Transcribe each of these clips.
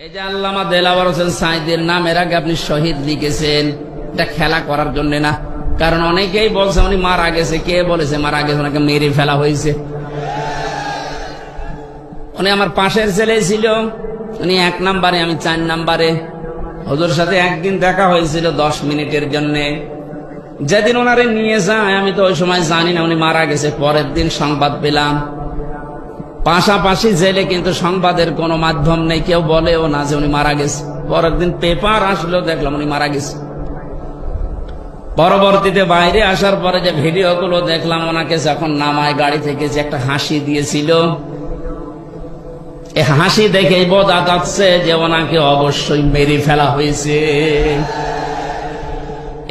এই যে আল্লামা দেলাওয়ার হোসেন সাঈদীর নামের আগে আপনি শহীদ লিখেছেন, এটা খেলা করার জন্য না। কারণ অনেকেই বলছে উনি মারা গেছে। কে বলেছে মারা গেছে? ওনাকে মেরে ফেলা হয়েছে। উনি আমার পাশের ছেলে ছিল, উনি 1 নম্বরে, আমি 4 নম্বরে। হুজুর সাথে একদিন দেখা হয়েছিল 10 মিনিটের জন্য। যেদিন ওনারে নিয়ে যায় আমি তো ওই সময় জানি না উনি মারা গেছে। পরের দিন সংবাদ পেলাম। পাশাপাশি জেলে, কিন্তু সংবাদের কোনো মাধ্যম নেই, কেউ বলেও না যে উনি মারা গেছে। পরের দিন পেপার আসলো, দেখলাম উনি মারা গেছে। পরবর্তীতে বাইরে আসার পরে যে ভিডিওগুলো দেখলাম, ওনাকে যখন নামায় গাড়ি থেকে যে একটা হাসি দিয়েছিল, এই হাসি দেখেই বোঝা যাচ্ছে যে ওনাকে অবশ্যই মেরে ফেলা হয়েছে।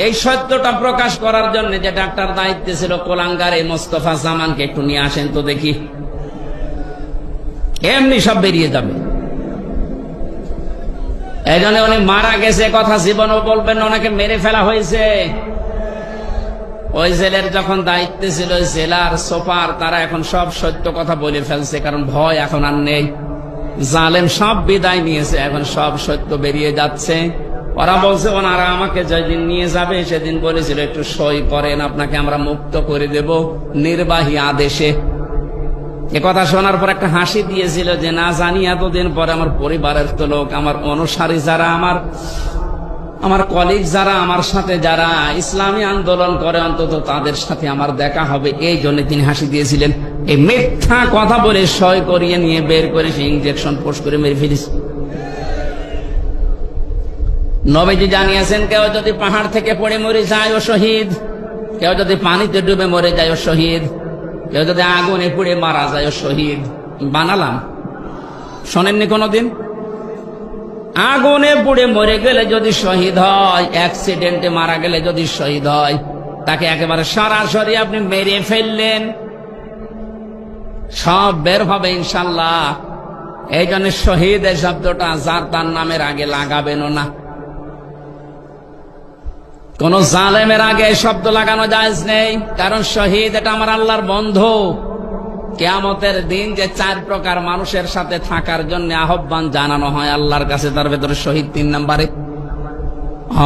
এই সত্যটা প্রকাশ করার জন্য যে ডাক্তার দায়িত্বে ছিল কোলাঙ্গার, এই মোস্তফা জামানকে একটু নিয়ে আসেন তো দেখি। এমনি সব বেরিয়ে যাবে। এই জন্য উনি মারা গেছে কথা জীবনও বলবেন না, ওনাকে মেরে ফেলা হয়েছে। ওই জেলের যখন দায়িত্বে ছিল জেলার সুপার, তারা এখন সব সত্য কথা বলে ফেলছে, কারণ ভয় এখন আর নেই। জালেম সব বিদায় নিয়েছে, এখন সব সত্য বেরিয়ে যাচ্ছে। ওরা বলছে ওনারা আমাকে যেদিন নিয়ে যাবে সেদিন বলেছিল একটু সই করেন, আপনাকে আমরা মুক্ত করে দেব নির্বাহী আদেশে। এ কথা শোনার পর একটা হাসি দিয়েছিল যে না জানি এতদিন পরে আমার পরিবারের তো লোক, আমার অনুসারী যারা, আমার কলিগ যারা, আমার সাথে যারা ইসলামী আন্দোলন করে, অন্তত তাদের সাথে আমার দেখা হবে, এই জন্য তিনি হাসি দিয়েছিলেন। এই মিথ্যা কথা বলে সই করিয়ে নিয়ে বের করে সে ইনজেকশন পোষ করে মেরে ফেলিস। নবীজি জানিয়েছেন, কেউ যদি পাহাড় থেকে পড়ে মরে যায় ও শহীদ, কেউ যদি পানিতে ডুবে মরে যায় ও শহীদ, কেউ যদি আগুনে পুড়ে মারা যায় ও শহীদ। বানালাম, শোনেননি কোনদিন? আগুনে পুড়ে মরে গেলে যদি শহীদ হয়, অ্যাক্সিডেন্টে মারা গেলে যদি শহীদ হয়, তাকে একেবারে সরাসরি আপনি মেরে ফেললেন, সব বের হবে ইনশাল্লাহ। এই জন্য শহীদ এই শব্দটা যার তার নামের আগে লাগাবেন না। কোন জালেমের আগে এই শব্দ লাগানো জায়েজ নেই, কারণ শহীদ এটা আমার আল্লাহর বন্ধু। কিয়ামতের দিন যে 4 প্রকার মানুষের সাথে থাকার জন্য আহ্বান জানানো হয় আল্লাহর কাছে, তার ভেতরে শহীদ 3 নম্বরে।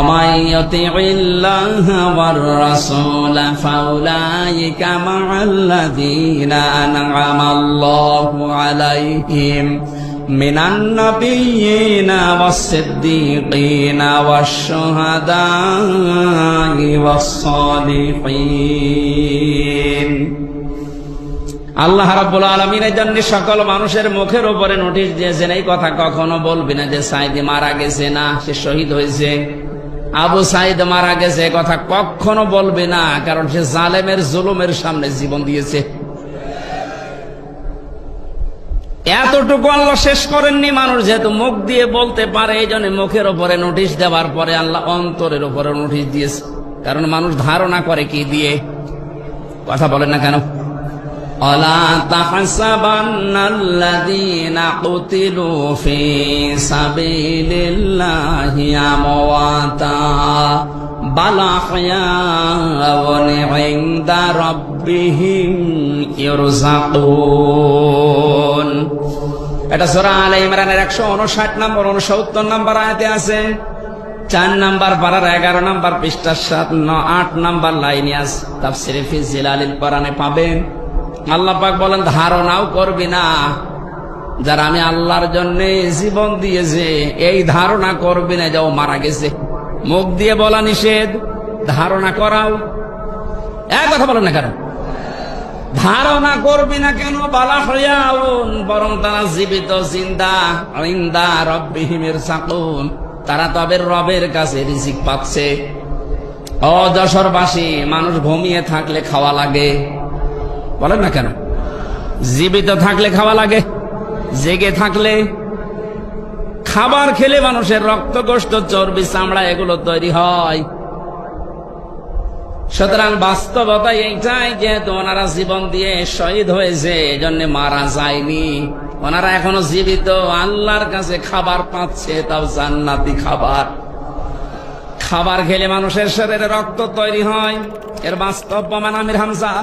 আমাইয়াতিল্লাহ ওয়ার রাসূল ফাউলাইকা মাআল্লাযীনা আন'আমাল্লাহু আলাইহিম মিনান নাবিয়্যিনা ওয়াস-সিদ্দীকিনা ওয়াশ-শুহাদা'i ওয়াস-সালিহিন। আল্লাহ রাব্বুল আলামিন এই জন্য সকল মানুষের মুখের উপরে নোটিশ দিয়েছেন, এই কথা কখনো বলবি না যে সাঈদ মারা গেছে, না সে শহীদ হয়েছে। আবু সাঈদ মারা গেছে কথা কখনো বলবে না, কারণ সে জালেমের জুলুমের সামনে জীবন দিয়েছে। এতটুকু আল্লাহ শেষ করেননি। মানুষ যেহেতু মুখ দিয়ে বলতে পারে, এই জন্য মুখের উপরে নোটিশ দেওয়ার পরে আল্লাহ অন্তরের উপরে নোটিশ দিয়েছে। কারণ মানুষ ধারণা করে কি দিয়ে? কথা বলেন না কেন? অলা তাহসাবান্নাল্লাযীনা কুতিলু ফী সাবিলিল্লাহি আমওয়াতা বাল আহয়াউন ইনদা রাব্বিহিম ইরযাকুন। এটা সূরা আলে ইমরানের 159 নম্বর 69 নম্বর আয়াতে আছে। 4 নম্বর পারার 11 নম্বর পৃষ্ঠা 8 নম্বর লাইনে আছে। তাফসীরে ফি জিলালিল কোরআনে পাবেন। আল্লাহ পাক বলেন, ধারণাও করবি না যারা আমি আল্লাহর জন্য জীবন দিয়েছে, এই ধারণা করবি না যে ও মারা গেছে। মুখ দিয়ে বলা নিষেধ, ধারণা করাও। এক কথা বলেন না কেন? ধারণা করবি না কেন? বালা হয়াউন, বরং তারা জীবিত, জিন্দা, ইনদা রাব্বিহিম ইরযাকুন, তারা তবে রবের কাছে রিজিক পাচ্ছে। ও যশোরবাসী, মানুষ ঘুমিয়ে থাকলে খাওয়া লাগে, বলেন না কেন? জীবিত থাকলে খাওয়া লাগে, জেগে থাকলে খাবার খেলে মানুষের রক্ত, গোশত, চর্বি, চামড়া এগুলো তৈরি হয়। সুতরাং বাস্তবতা এইটাই, যেহেতু ওনারা জীবন দিয়ে শহীদ হয়েছে, এজন্য মারা যায়নি, ওনারা এখনো জীবিত, আল্লাহর কাছে খাবার পাচ্ছে, তাও জান্নাতি খাবার। খাবার খেলে মানুষের শরীরে রক্ত তৈরি হয়, এর বাস্তব প্রমাণ আমির হামজা।